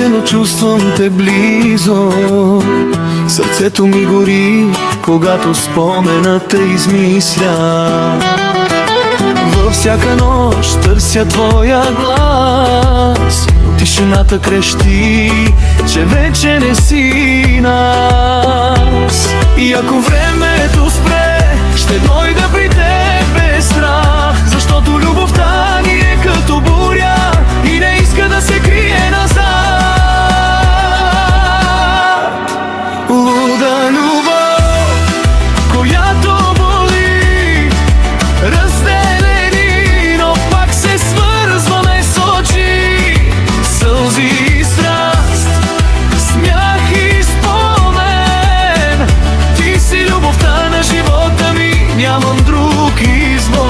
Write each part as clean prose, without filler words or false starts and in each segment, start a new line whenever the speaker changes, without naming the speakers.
вече, но чувствам те близо. Сърцето ми гори, когато споменът те измисля. Във всяка нощ търся твоя глас, но тишината крещи, че вече не си нас. И ако времето спре, ще дойда при теб без страх, защото любовта ни е като буря и не иска да се крие назад. Луда любов, която боли, разделени, но пак се свързваме с очи, сълзи и страст, смях и спомен. Ти си любовта на живота ми, нямам друг избор.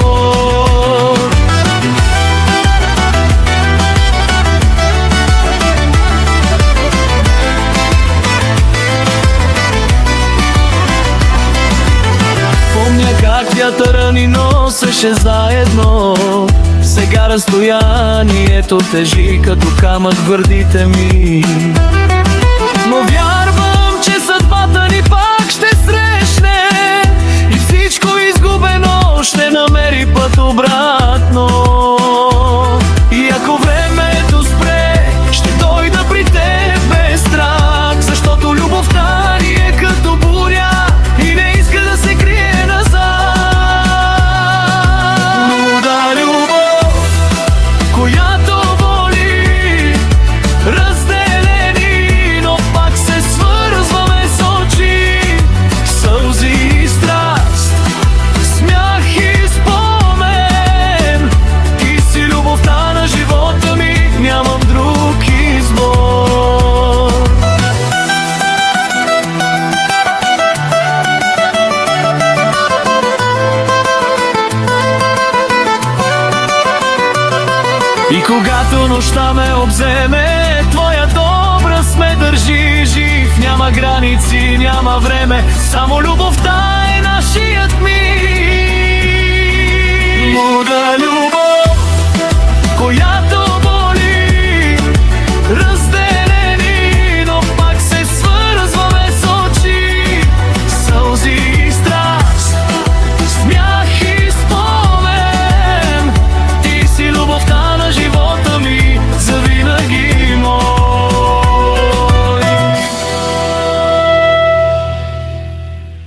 Помня как вятъра ни носеше заедно, сега разстоянието тежи като камък в гърдите ми. Но вярвам, че съдбата ни пак ще срещне и всичко изгубено ще намери път обратно. И ако времето спре, ще дойда при теб без страх, защото любовта ни е като буря и не иска да се крие назад. Луда любов, която боли, разделени, но пак се свързваме с очи, сълзи и страст, смях и спомен. Ти си любовта на живота ми, нямам друг избор. И когато нощта ме обземе, твоя добра ме държи жив. Няма граници, няма време, само любовта